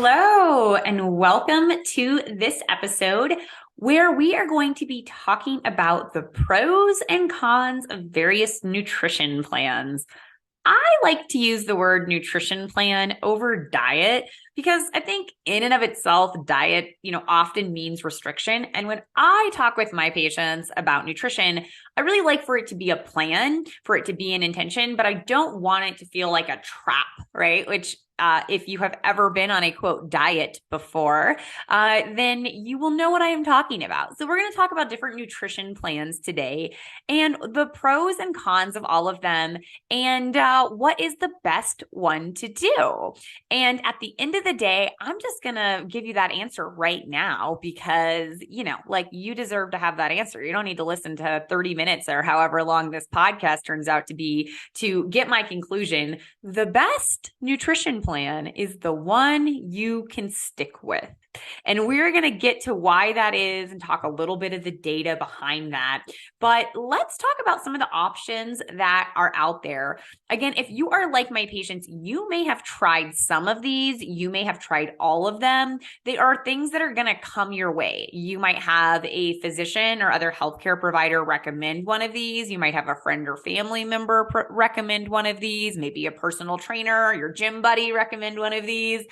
Hello, and welcome to this episode where we are going to be talking about the pros and cons of various nutrition plans. I like to use the word nutrition plan over diet because I think in and of itself, diet, often means restriction. And when I talk with my patients about nutrition, I really like for it to be a plan, for it to be an intention, but I don't want it to feel like a trap, right? Which if you have ever been on a quote diet before, then you will know what I am talking about. So we're going to talk about different nutrition plans today and the pros and cons of all of them and what is the best one to do. And at the end of the day, I'm just going to give you that answer right now because, you deserve to have that answer. You don't need to listen to 30 minutes or however long this podcast turns out to be to get my conclusion. The best nutrition plan is the one you can stick with. And we're going to get to why that is and talk a little bit of the data behind that. But let's talk about some of the options that are out there. Again, if you are like my patients, you may have tried some of these. You may have tried all of them. They are things that are going to come your way. You might have a physician or other healthcare provider recommend one of these. You might have a friend or family member recommend one of these. Maybe a personal trainer, your gym buddy recommend one of these.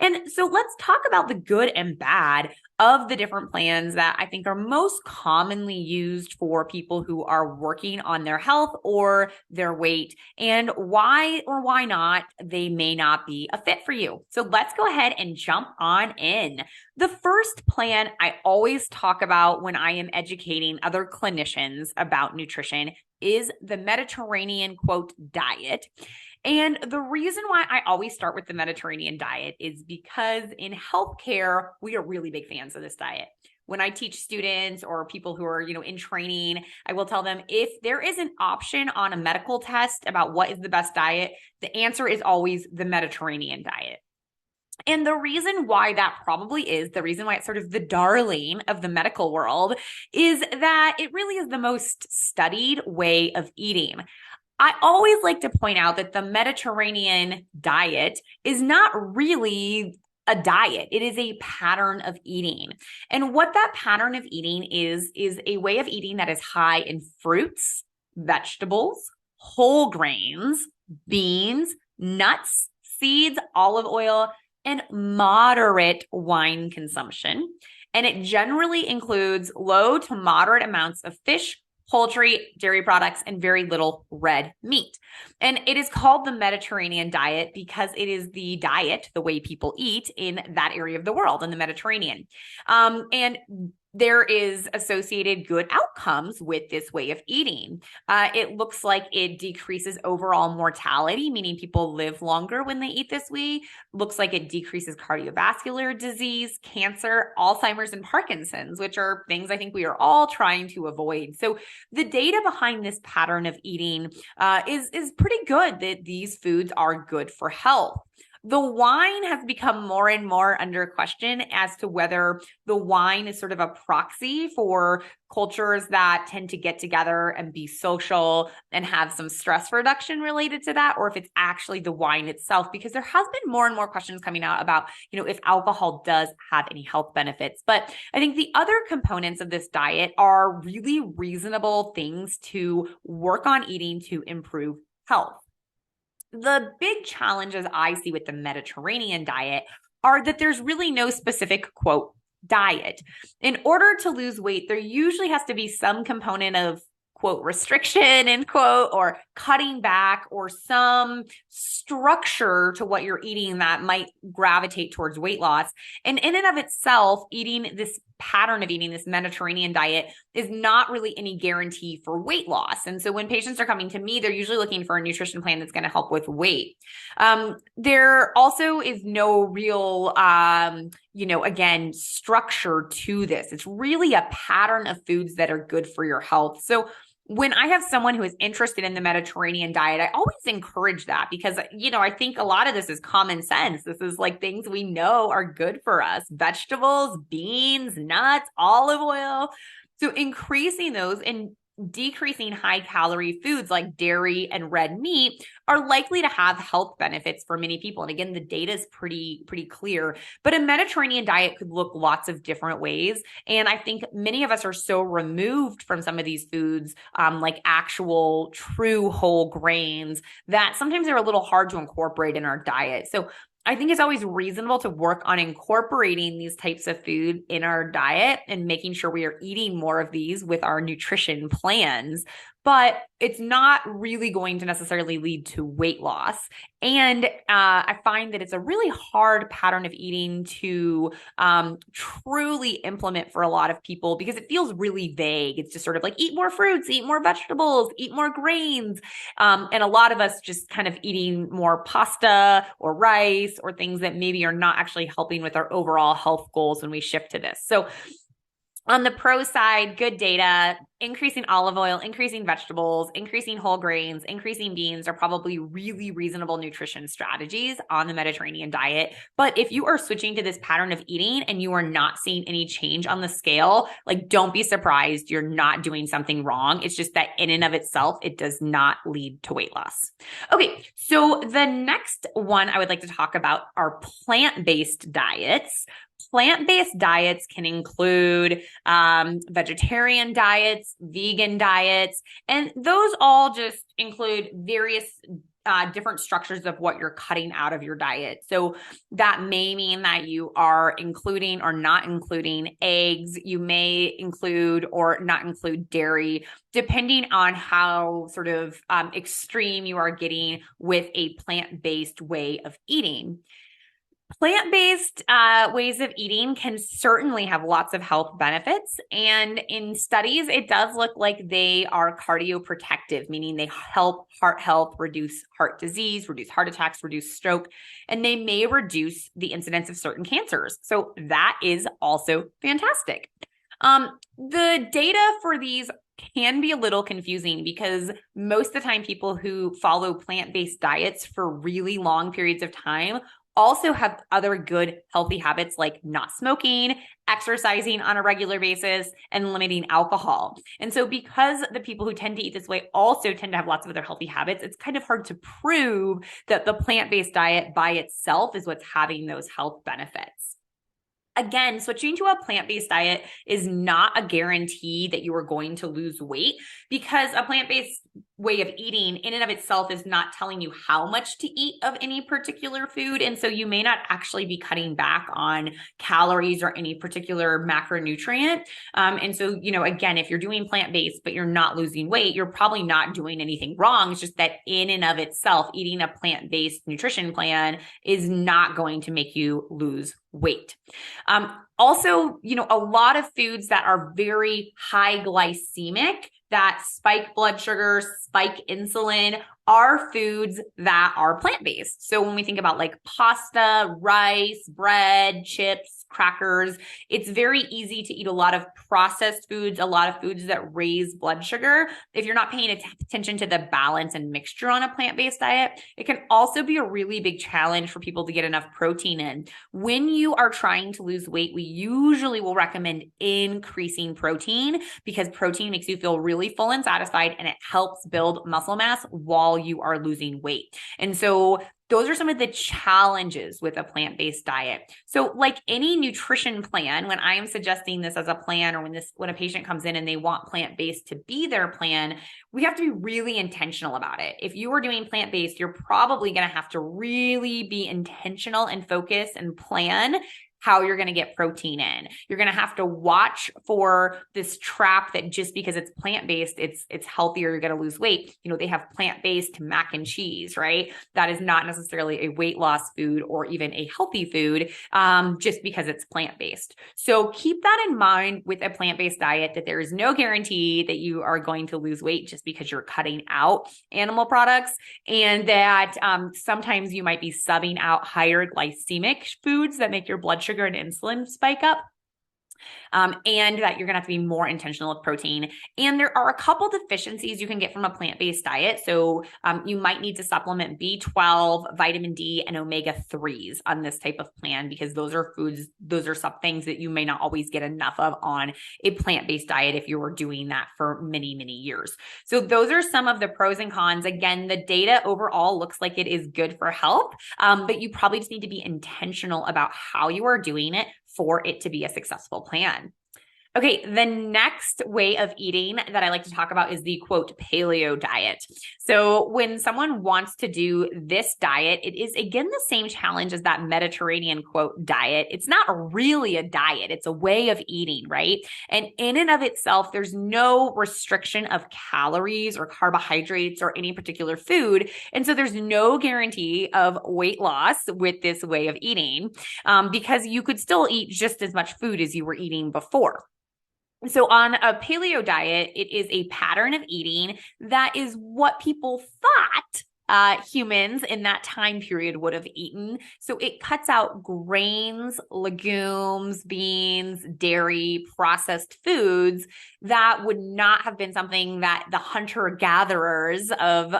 And so let's talk about the good and bad of the different plans that I think are most commonly used for people who are working on their health or their weight, and why or why not they may not be a fit for you. So let's go ahead and jump on in. The first plan I always talk about when I am educating other clinicians about nutrition is the Mediterranean quote diet. And the reason why I always start with the Mediterranean diet is because in healthcare, we are really big fans of this diet. When I teach students or people who are, in training, I will tell them if there is an option on a medical test about what is the best diet, the answer is always the Mediterranean diet. And the reason why that probably is, the reason why it's sort of the darling of the medical world is that it really is the most studied way of eating. I always like to point out that the Mediterranean diet is not really a diet. It is a pattern of eating. And what that pattern of eating is a way of eating that is high in fruits, vegetables, whole grains, beans, nuts, seeds, olive oil, and moderate wine consumption. And it generally includes low to moderate amounts of fish, poultry, dairy products, and very little red meat. And it is called the Mediterranean diet because it is the diet, the way people eat in that area of the world, in the Mediterranean. And there is associated good outcomes with this way of eating. It looks like it decreases overall mortality, meaning people live longer when they eat this way. Looks like it decreases cardiovascular disease, cancer, Alzheimer's, and Parkinson's, which are things I think we are all trying to avoid. So the data behind this pattern of eating is pretty good that these foods are good for health. The wine has become more and more under question as to whether the wine is sort of a proxy for cultures that tend to get together and be social and have some stress reduction related to that, or if it's actually the wine itself, because there has been more and more questions coming out about, if alcohol does have any health benefits. But I think the other components of this diet are really reasonable things to work on eating to improve health. The big challenges I see with the Mediterranean diet are that there's really no specific, quote, diet. In order to lose weight, there usually has to be some component of, quote, restriction, end quote, or cutting back, or some structure to what you're eating that might gravitate towards weight loss. And in and of itself, eating this pattern of eating this Mediterranean diet is not really any guarantee for weight loss. And so when patients are coming to me, they're usually looking for a nutrition plan that's going to help with weight. There also is no real, again, structure to this. It's really a pattern of foods that are good for your health. So when I have someone who is interested in the Mediterranean diet, I always encourage that because, I think a lot of this is common sense. This is like things we know are good for us: vegetables, beans, nuts, olive oil. So increasing those and decreasing high calorie foods like dairy and red meat are likely to have health benefits for many people. And again, the data is pretty clear, but a Mediterranean diet could look lots of different ways. And I think many of us are so removed from some of these foods, like actual true whole grains, that sometimes they're a little hard to incorporate in our diet. So I think it's always reasonable to work on incorporating these types of food in our diet and making sure we are eating more of these with our nutrition plans. But it's not really going to necessarily lead to weight loss. And I find that it's a really hard pattern of eating to truly implement for a lot of people because it feels really vague. It's just sort of like eat more fruits, eat more vegetables, eat more grains. And a lot of us just kind of eating more pasta or rice or things that maybe are not actually helping with our overall health goals when we shift to this. So on the pro side, good data, increasing olive oil, increasing vegetables, increasing whole grains, increasing beans are probably really reasonable nutrition strategies on the Mediterranean diet. But if you are switching to this pattern of eating and you are not seeing any change on the scale, like don't be surprised you're not doing something wrong. It's just that in and of itself, it does not lead to weight loss. Okay, so the next one I would like to talk about are plant-based diets. Plant-based diets can include vegetarian diets, vegan diets, and those all just include various different structures of what you're cutting out of your diet. So that may mean that you are including or not including eggs. You may include or not include dairy, depending on how sort of extreme you are getting with a plant-based way of eating. Plant-based ways of eating can certainly have lots of health benefits. And in studies, it does look like they are cardioprotective, meaning they help heart health, reduce heart disease, reduce heart attacks, reduce stroke, and they may reduce the incidence of certain cancers. So that is also fantastic. The data for these can be a little confusing because most of the time people who follow plant-based diets for really long periods of time also have other good healthy habits like not smoking, exercising on a regular basis, and limiting alcohol. And so because the people who tend to eat this way also tend to have lots of other healthy habits, it's kind of hard to prove that the plant-based diet by itself is what's having those health benefits. Again, switching to a plant-based diet is not a guarantee that you are going to lose weight because a plant-based way of eating in and of itself is not telling you how much to eat of any particular food. And so you may not actually be cutting back on calories or any particular macronutrient. And so, again, if you're doing plant-based, but you're not losing weight, you're probably not doing anything wrong. It's just that in and of itself, eating a plant-based nutrition plan is not going to make you lose weight. Also, a lot of foods that are very high glycemic, that spike blood sugar, spike insulin, are foods that are plant-based. So when we think about like pasta, rice, bread, chips, crackers, it's very easy to eat a lot of processed foods, a lot of foods that raise blood sugar. If you're not paying attention to the balance and mixture on a plant-based diet, it can also be a really big challenge for people to get enough protein in. When you are trying to lose weight, we usually will recommend increasing protein because protein makes you feel really full and satisfied, and it helps build muscle mass while you are losing weight. And so those are some of the challenges with a plant-based diet. So like any nutrition plan, when I am suggesting this as a plan, or when a patient comes in and they want plant-based to be their plan, we have to be really intentional about it. If you are doing plant-based, you're probably going to have to really be intentional and focus and plan how you're going to get protein in. You're going to have to watch for this trap that just because it's plant-based, it's healthier, you're going to lose weight. They have plant-based mac and cheese, right? That is not necessarily a weight loss food or even a healthy food, just because it's plant-based. So keep that in mind with a plant-based diet, that there is no guarantee that you are going to lose weight just because you're cutting out animal products, and that sometimes you might be subbing out higher glycemic foods that make your blood sugar and insulin spike up. and that you're going to have to be more intentional with protein. And there are a couple deficiencies you can get from a plant-based diet. So you might need to supplement B12, vitamin D, and omega-3s on this type of plan, because those are foods, those are some things that you may not always get enough of on a plant-based diet if you were doing that for many, many years. So those are some of the pros and cons. Again, the data overall looks like it is good for health, but you probably just need to be intentional about how you are doing it for it to be a successful plan. Okay, the next way of eating that I like to talk about is the quote paleo diet. So when someone wants to do this diet, it is again the same challenge as that Mediterranean quote diet. It's not really a diet, it's a way of eating, right? And in and of itself, there's no restriction of calories or carbohydrates or any particular food. And so there's no guarantee of weight loss with this way of eating, because you could still eat just as much food as you were eating before. So on a paleo diet, it is a pattern of eating that is what people thought humans in that time period would have eaten. So it cuts out grains, legumes, beans, dairy, processed foods that would not have been something that the hunter-gatherers of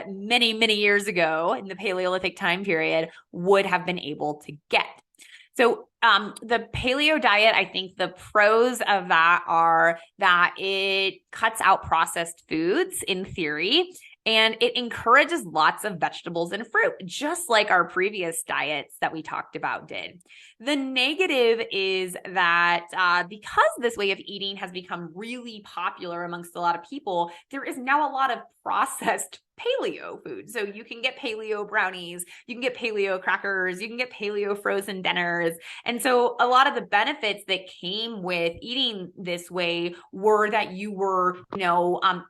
many, many years ago in the Paleolithic time period would have been able to get. So the paleo diet, I think the pros of that are that it cuts out processed foods in theory, and it encourages lots of vegetables and fruit, just like our previous diets that we talked about did. The negative is that because this way of eating has become really popular amongst a lot of people, there is now a lot of processed paleo food. So you can get paleo brownies, you can get paleo crackers, you can get paleo frozen dinners. And so a lot of the benefits that came with eating this way were that you were,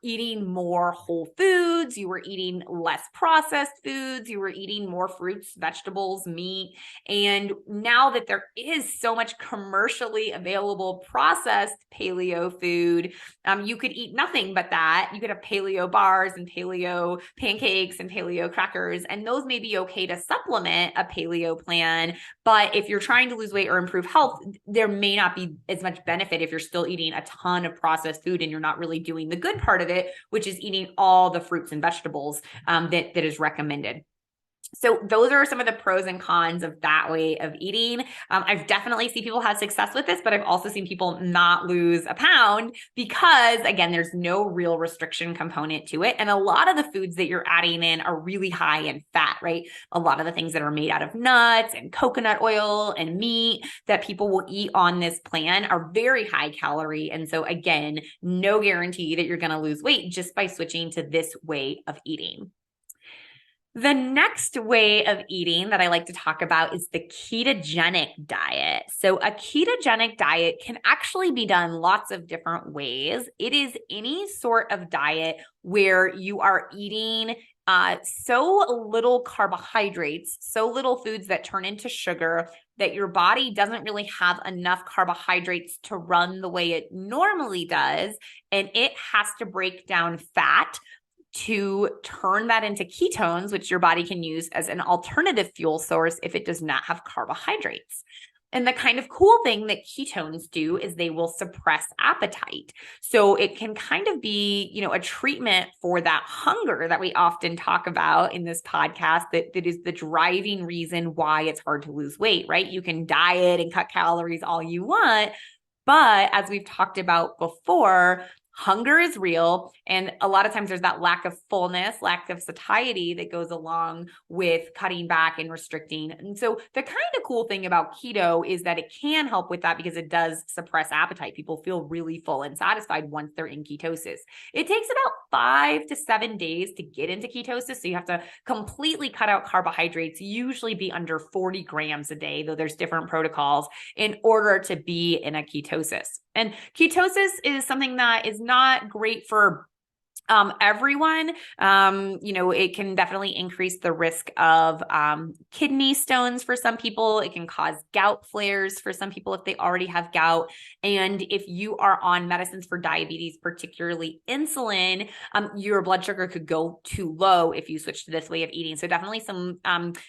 eating more whole foods, you were eating less processed foods, you were eating more fruits, vegetables, meat. And now that there is so much commercially available processed paleo food, you could eat nothing but that. You could have paleo bars and paleo pancakes and paleo crackers, and those may be okay to supplement a paleo plan. But if you're trying to lose weight or improve health, there may not be as much benefit if you're still eating a ton of processed food and you're not really doing the good part of it, which is eating all the fruits and vegetables that is recommended. So those are some of the pros and cons of that way of eating. I've definitely seen people have success with this, but I've also seen people not lose a pound because, again, there's no real restriction component to it. And a lot of the foods that you're adding in are really high in fat, right? A lot of the things that are made out of nuts and coconut oil and meat that people will eat on this plan are very high calorie. And so, again, no guarantee that you're going to lose weight just by switching to this way of eating. The next way of eating that I like to talk about is the ketogenic diet. So a ketogenic diet can actually be done lots of different ways. It is any sort of diet where you are eating so little carbohydrates, so little foods that turn into sugar that your body doesn't really have enough carbohydrates to run the way it normally does. And it has to break down fat to turn that into ketones, which your body can use as an alternative fuel source if it does not have carbohydrates. And the kind of cool thing that ketones do is they will suppress appetite. So it can kind of be, a treatment for that hunger that we often talk about in this podcast that is the driving reason why it's hard to lose weight, right? You can diet and cut calories all you want, but as we've talked about before, hunger is real. And a lot of times there's that lack of fullness, lack of satiety that goes along with cutting back and restricting. And so the kind of cool thing about keto is that it can help with that because it does suppress appetite. People feel really full and satisfied once they're in ketosis. It takes about 5 to 7 days to get into ketosis. So you have to completely cut out carbohydrates, usually be under 40 grams a day, though there's different protocols in order to be in a ketosis. And ketosis is something that is not great for everyone. It can definitely increase the risk of kidney stones for some people. It can cause gout flares for some people if they already have gout. And if you are on medicines for diabetes, particularly insulin, your blood sugar could go too low if you switch to this way of eating. So definitely some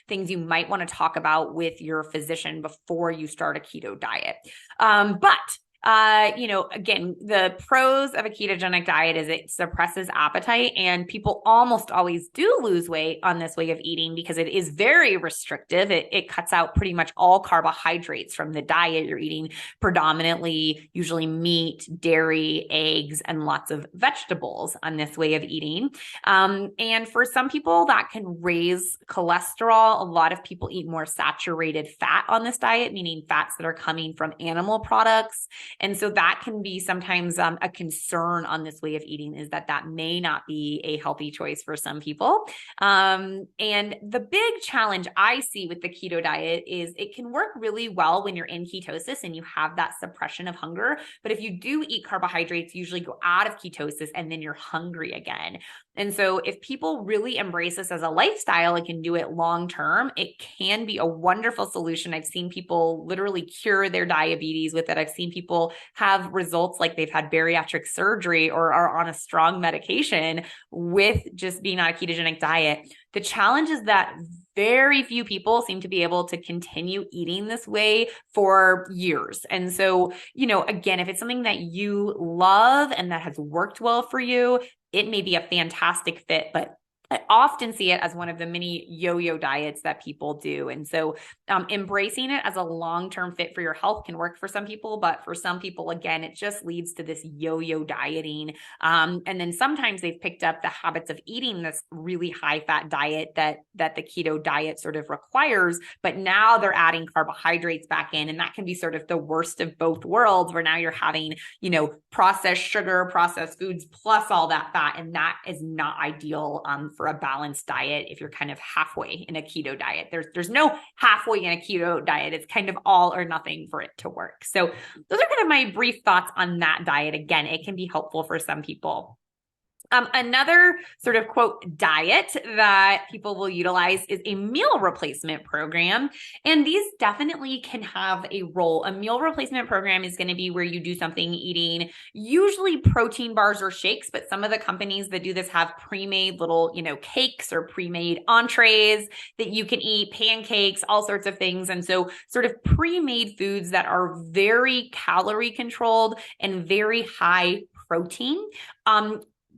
things you might want to talk about with your physician before you start a keto diet. But Again, the pros of a ketogenic diet is it suppresses appetite, and people almost always do lose weight on this way of eating because it is very restrictive. It cuts out pretty much all carbohydrates from the diet. You're eating predominantly, usually meat, dairy, eggs, and lots of vegetables on this way of eating. And for some people, that can raise cholesterol. A lot of people eat more saturated fat on this diet, meaning fats that are coming from animal products. And so that can be sometimes a concern on this way of eating, is that may not be a healthy choice for some people. And the big challenge I see with the keto diet is it can work really well when you're in ketosis and you have that suppression of hunger. But if you do eat carbohydrates, you usually go out of ketosis and then you're hungry again. And so if people really embrace this as a lifestyle and can do it long term, it can be a wonderful solution. I've seen people literally cure their diabetes with it. I've seen people have results like they've had bariatric surgery or are on a strong medication with just being on a ketogenic diet. The challenge is that very few people seem to be able to continue eating this way for years. And so, again, if it's something that you love and that has worked well for you, it may be a fantastic fit, but I often see it as one of the many yo-yo diets that people do. And so embracing it as a long-term fit for your health can work for some people, but for some people, again, it just leads to this yo-yo dieting. And then sometimes they've picked up the habits of eating this really high-fat diet that the keto diet sort of requires, but now they're adding carbohydrates back in, and that can be sort of the worst of both worlds, where now you're having, processed sugar, processed foods, plus all that fat, and that is not ideal for a balanced diet. If you're kind of halfway in a keto diet, there's no halfway in a keto diet. It's kind of all or nothing for it to work. So those are kind of my brief thoughts on that diet. Again, it can be helpful for some people. Another sort of quote diet that people will utilize is a meal replacement program. And these definitely can have a role. A meal replacement program is going to be where you do something eating usually protein bars or shakes, but some of the companies that do this have pre-made little, cakes or pre-made entrees that you can eat, pancakes, all sorts of things. And so sort of pre-made foods that are very calorie controlled and very high protein.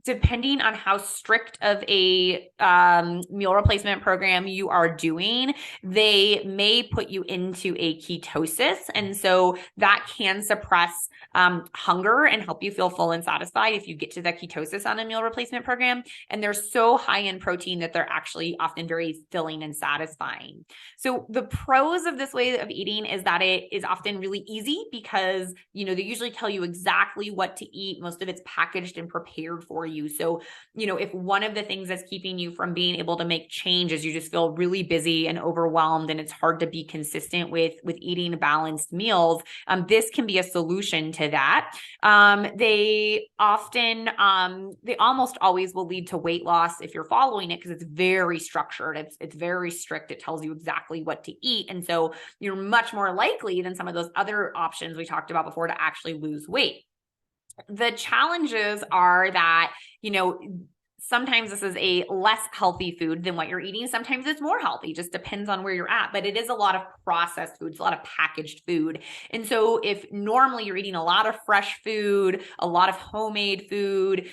Depending on how strict of a meal replacement program you are doing, they may put you into a ketosis. And so that can suppress hunger and help you feel full and satisfied if you get to the ketosis on a meal replacement program. And they're so high in protein that they're actually often very filling and satisfying. So the pros of this way of eating is that it is often really easy because, they usually tell you exactly what to eat. Most of it's packaged and prepared for you. So, if one of the things that's keeping you from being able to make change is you just feel really busy and overwhelmed and it's hard to be consistent with eating balanced meals, this can be a solution to that. They almost always will lead to weight loss if you're following it, because it's very structured. It's very strict. It tells you exactly what to eat. And so you're much more likely than some of those other options we talked about before to actually lose weight. The challenges are that, sometimes this is a less healthy food than what you're eating. Sometimes it's more healthy, just depends on where you're at, but it is a lot of processed foods, a lot of packaged food. And so if normally you're eating a lot of fresh food, a lot of homemade food,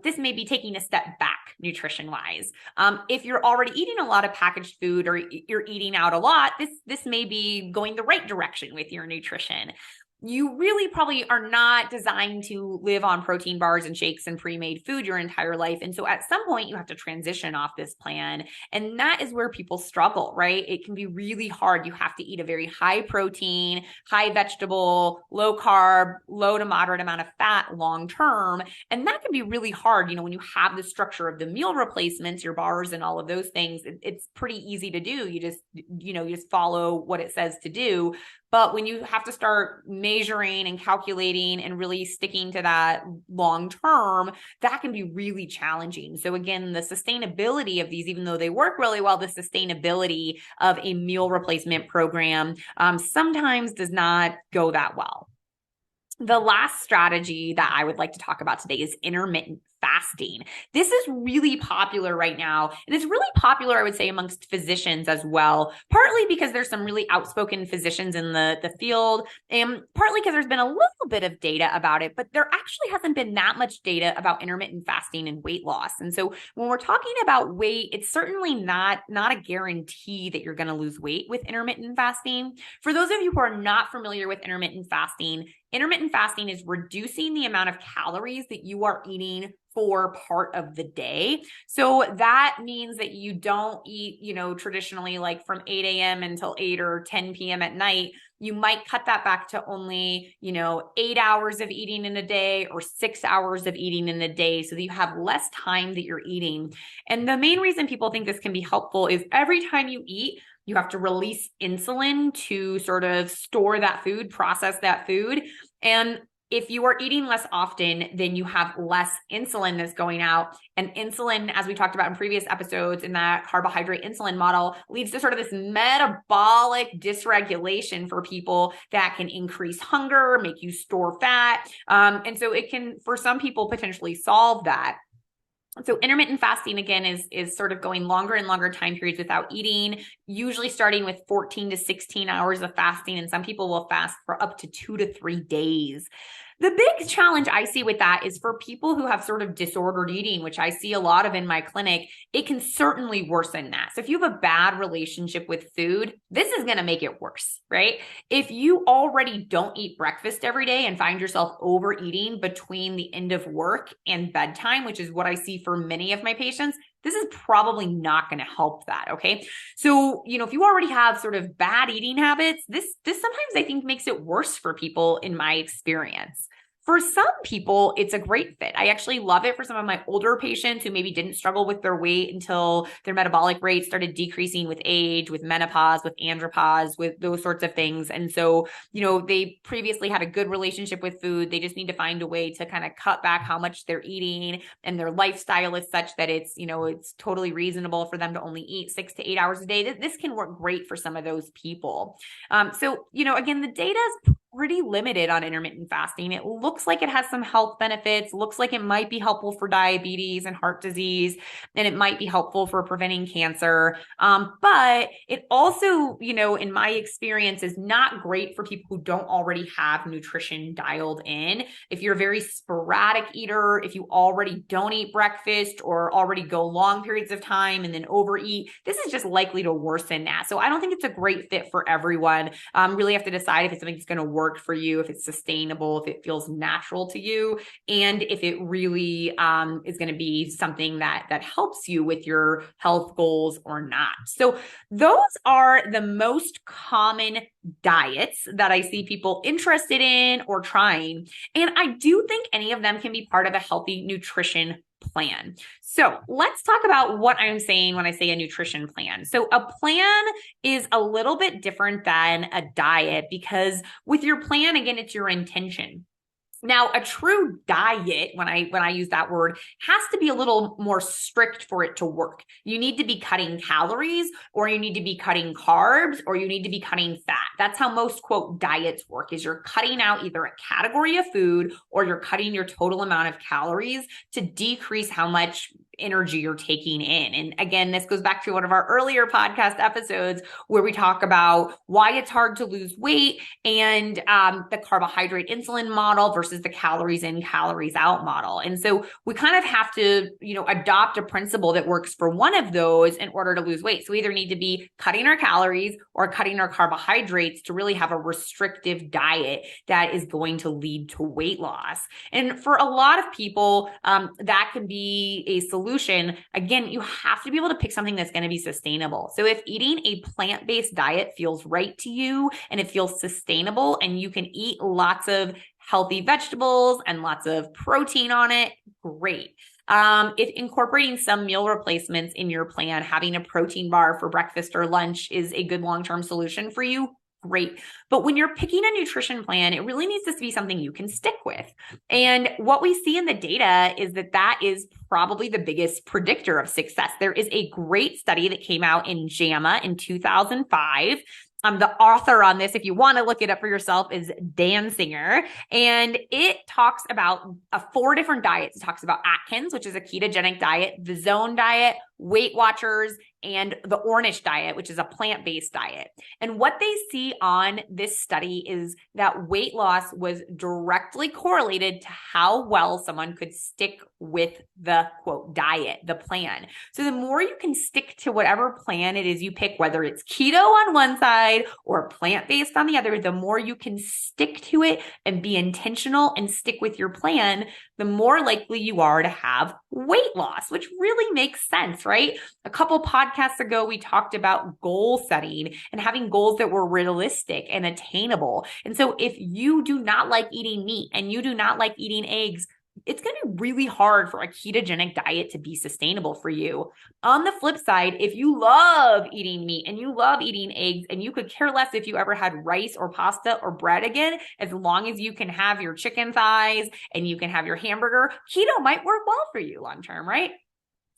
this may be taking a step back nutrition wise. If you're already eating a lot of packaged food or you're eating out a lot, this may be going the right direction with your nutrition. You really probably are not designed to live on protein bars and shakes and pre-made food your entire life. And so at some point you have to transition off this plan. And that is where people struggle, right? It can be really hard. You have to eat a very high protein, high vegetable, low carb, low to moderate amount of fat long-term. And that can be really hard. When you have the structure of the meal replacements, your bars and all of those things, it's pretty easy to do. You just follow what it says to do. But when you have to start measuring and calculating and really sticking to that long term, that can be really challenging. So again, the sustainability of these, even though they work really well, the sustainability of a meal replacement program sometimes does not go that well. The last strategy that I would like to talk about today is intermittent fasting. This is really popular right now. And it's really popular, I would say, amongst physicians as well, partly because there's some really outspoken physicians in the field, and partly because there's been a little bit of data about it, but there actually hasn't been that much data about intermittent fasting and weight loss. And so when we're talking about weight, it's certainly not a guarantee that you're going to lose weight with intermittent fasting. For those of you who are not familiar with intermittent fasting is reducing the amount of calories that you are eating for part of the day. So that means that you don't eat, traditionally like from 8 a.m. until 8 or 10 p.m. at night. You might cut that back to only, 8 hours of eating in a day or 6 hours of eating in a day, so that you have less time that you're eating. And the main reason people think this can be helpful is every time you eat, you have to release insulin to sort of store that food, process that food. And if you are eating less often, then you have less insulin that's going out. And insulin, as we talked about in previous episodes in that carbohydrate insulin model, leads to sort of this metabolic dysregulation for people that can increase hunger, make you store fat. And so it can, for some people, potentially solve that. So intermittent fasting, again, is sort of going longer and longer time periods without eating, usually starting with 14 to 16 hours of fasting. And some people will fast for up to 2 to 3 days. The big challenge I see with that is for people who have sort of disordered eating, which I see a lot of in my clinic, it can certainly worsen that. So if you have a bad relationship with food, this is going to make it worse, right? If you already don't eat breakfast every day and find yourself overeating between the end of work and bedtime, which is what I see for many of my patients, this is probably not going to help that. Okay. So, if you already have sort of bad eating habits, this sometimes I think makes it worse for people in my experience. For some people, it's a great fit. I actually love it for some of my older patients who maybe didn't struggle with their weight until their metabolic rate started decreasing with age, with menopause, with andropause, with those sorts of things. And so, they previously had a good relationship with food. They just need to find a way to kind of cut back how much they're eating, and their lifestyle is such that it's totally reasonable for them to only eat 6 to 8 hours a day. This can work great for some of those people. So, again, the data is pretty limited on intermittent fasting. It looks like it has some health benefits, looks like it might be helpful for diabetes and heart disease, and it might be helpful for preventing cancer. But it also, in my experience, is not great for people who don't already have nutrition dialed in. If you're a very sporadic eater, if you already don't eat breakfast or already go long periods of time and then overeat, this is just likely to worsen that. So I don't think it's a great fit for everyone. Really have to decide if it's something that's going to work for you, if it's sustainable, if it feels natural to you, and if it really is going to be something that helps you with your health goals or not. So those are the most common diets that I see people interested in or trying. And I do think any of them can be part of a healthy nutrition plan. So let's talk about what I'm saying when I say a nutrition plan. So a plan is a little bit different than a diet, because with your plan, again, it's your intention. Now, a true diet, when I use that word, has to be a little more strict for it to work. You need to be cutting calories, or you need to be cutting carbs, or you need to be cutting fat. That's how most, quote, diets work, is you're cutting out either a category of food or you're cutting your total amount of calories to decrease how much energy you're taking in. And again, this goes back to one of our earlier podcast episodes where we talk about why it's hard to lose weight and the carbohydrate insulin model versus the calories in, calories out model. And so we kind of have to, adopt a principle that works for one of those in order to lose weight. So we either need to be cutting our calories or cutting our carbohydrates to really have a restrictive diet that is going to lead to weight loss. And for a lot of people, that can be a solution. Again, you have to be able to pick something that's going to be sustainable. So if eating a plant-based diet feels right to you and it feels sustainable and you can eat lots of healthy vegetables and lots of protein on it, great. If incorporating some meal replacements in your plan, having a protein bar for breakfast or lunch is a good long-term solution for you, great. But when you're picking a nutrition plan, it really needs to be something you can stick with. And what we see in the data is that is probably the biggest predictor of success. There is a great study that came out in JAMA in 2005. The author on this, if you want to look it up for yourself, is Dan Singer. And it talks about 4 different diets. It talks about Atkins, which is a ketogenic diet, the Zone diet, Weight Watchers, and the Ornish diet, which is a plant-based diet. And what they see on this study is that weight loss was directly correlated to how well someone could stick with the quote diet, the plan. So the more you can stick to whatever plan it is you pick, whether it's keto on one side or plant-based on the other, the more you can stick to it and be intentional and stick with your plan, the more likely you are to have weight loss, which really makes sense, right? A couple podcasts ago, we talked about goal setting and having goals that were realistic and attainable. And so if you do not like eating meat and you do not like eating eggs, it's going to be really hard for a ketogenic diet to be sustainable for you. On the flip side, if you love eating meat and you love eating eggs and you could care less if you ever had rice or pasta or bread again, as long as you can have your chicken thighs and you can have your hamburger, keto might work well for you long term, right?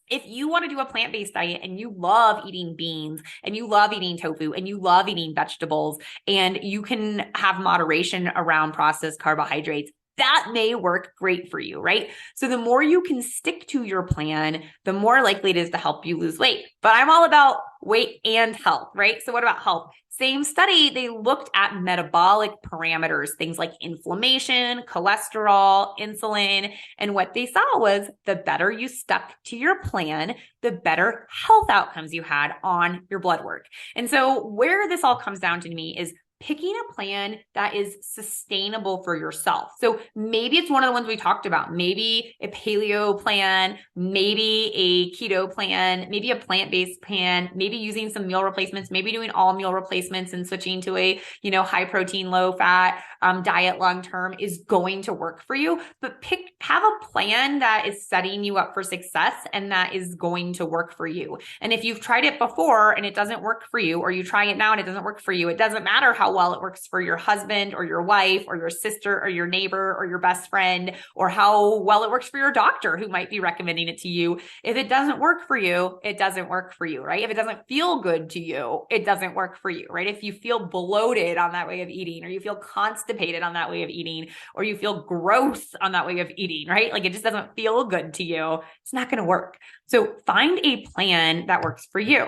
If you want to do a plant-based diet and you love eating beans and you love eating tofu and you love eating vegetables and you can have moderation around processed carbohydrates, that may work great for you, right? So the more you can stick to your plan, the more likely it is to help you lose weight. But I'm all about weight and health, right? So what about health? Same study, they looked at metabolic parameters, things like inflammation, cholesterol, insulin, and what they saw was the better you stuck to your plan, the better health outcomes you had on your blood work. And so where this all comes down to me is picking a plan that is sustainable for yourself. So maybe it's one of the ones we talked about, maybe a paleo plan, maybe a keto plan, maybe a plant-based plan, maybe using some meal replacements, maybe doing all meal replacements and switching to a, high protein, low fat diet long-term is going to work for you. But have a plan that is setting you up for success and that is going to work for you. And if you've tried it before and it doesn't work for you, or you try it now and it doesn't work for you, it doesn't matter how well it works for your husband or your wife or your sister or your neighbor or your best friend, or how well it works for your doctor who might be recommending it to you. If it doesn't work for you, it doesn't work for you, right? If it doesn't feel good to you, it doesn't work for you, right? If you feel bloated on that way of eating, or you feel constipated on that way of eating, or you feel gross on that way of eating, right? Like it just doesn't feel good to you, it's not going to work. So find a plan that works for you.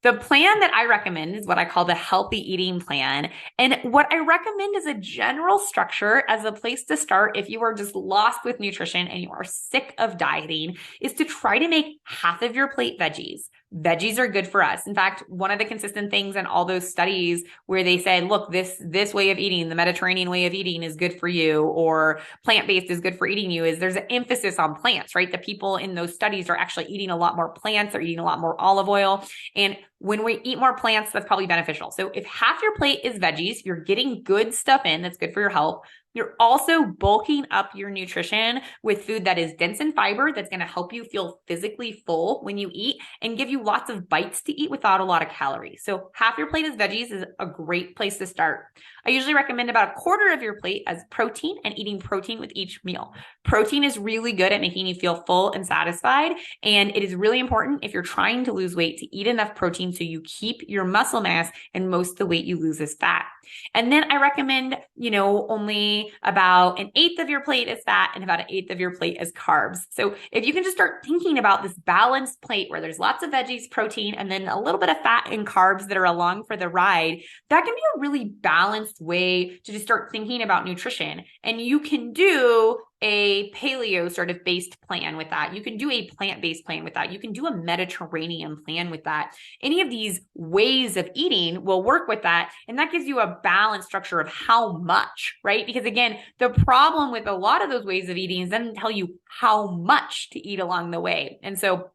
The plan that I recommend is what I call the healthy eating plan. And what I recommend is a general structure as a place to start if you are just lost with nutrition and you are sick of dieting, is to try to make half of your plate veggies. Veggies are good for us. In fact, one of the consistent things in all those studies where they said, look, this way of eating, the Mediterranean way of eating is good for you, or plant-based is good for eating you, is there's an emphasis on plants, right? The people in those studies are actually eating a lot more plants, they're eating a lot more olive oil. And when we eat more plants, that's probably beneficial. So if half your plate is veggies, you're getting good stuff in that's good for your health. You're also bulking up your nutrition with food that is dense in fiber, that's going to help you feel physically full when you eat and give you lots of bites to eat without a lot of calories. So half your plate is veggies is a great place to start. I usually recommend about a quarter of your plate as protein and eating protein with each meal. Protein is really good at making you feel full and satisfied. And it is really important if you're trying to lose weight to eat enough protein so you keep your muscle mass and most of the weight you lose is fat. And then I recommend, only about 1/8 of your plate is fat and about 1/8 of your plate is carbs. So if you can just start thinking about this balanced plate where there's lots of veggies, protein, and then a little bit of fat and carbs that are along for the ride, that can be a really balanced way to just start thinking about nutrition. And you can do a paleo sort of based plan with that. You can do a plant-based plan with that. You can do a Mediterranean plan with that. Any of these ways of eating will work with that. And that gives you a balanced structure of how much, right? Because again, the problem with a lot of those ways of eating is then tell you how much to eat along the way. And so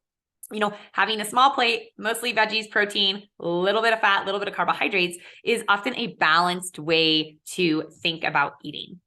having a small plate, mostly veggies, protein, a little bit of fat, a little bit of carbohydrates is often a balanced way to think about eating.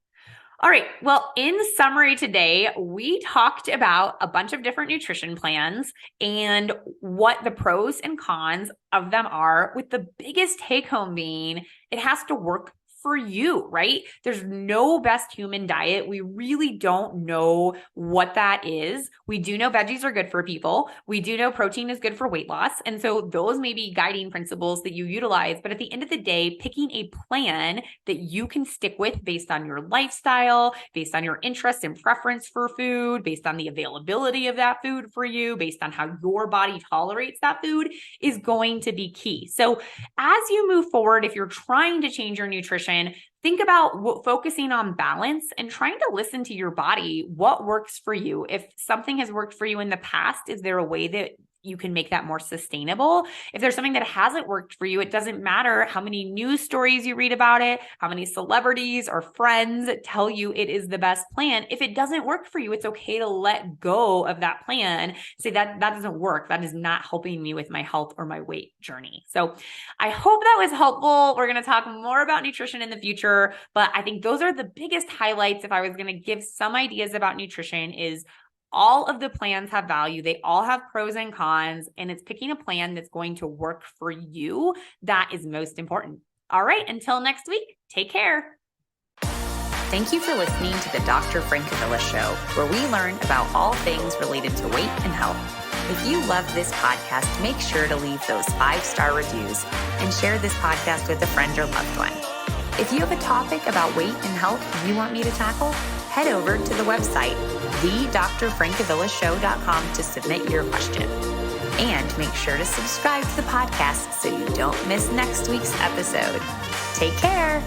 All right. Well, in summary today, we talked about a bunch of different nutrition plans and what the pros and cons of them are, with the biggest take home being it has to work for you, right? There's no best human diet. We really don't know what that is. We do know veggies are good for people. We do know protein is good for weight loss. And so those may be guiding principles that you utilize. But at the end of the day, picking a plan that you can stick with based on your lifestyle, based on your interest and preference for food, based on the availability of that food for you, based on how your body tolerates that food is going to be key. So as you move forward, if you're trying to change your nutrition, think about focusing on balance and trying to listen to your body. What works for you? If something has worked for you in the past, is there a way that you can make that more sustainable? If there's something that hasn't worked for you, it doesn't matter how many news stories you read about it, how many celebrities or friends tell you it is the best plan. If it doesn't work for you, it's okay to let go of that plan. Say that doesn't work. That is not helping me with my health or my weight journey. So I hope that was helpful. We're going to talk more about nutrition in the future, but I think those are the biggest highlights. If I was going to give some ideas about nutrition, is all of the plans have value. They all have pros and cons, and it's picking a plan that's going to work for you that is most important. All right, until next week, take care. Thank you for listening to the Dr. Francavilla Show, where we learn about all things related to weight and health. If you love this podcast, make sure to leave those 5-star reviews and share this podcast with a friend or loved one. If you have a topic about weight and health you want me to tackle, head over to the website, thedrfrancavillashow.com, to submit your question. And make sure to subscribe to the podcast so you don't miss next week's episode. Take care.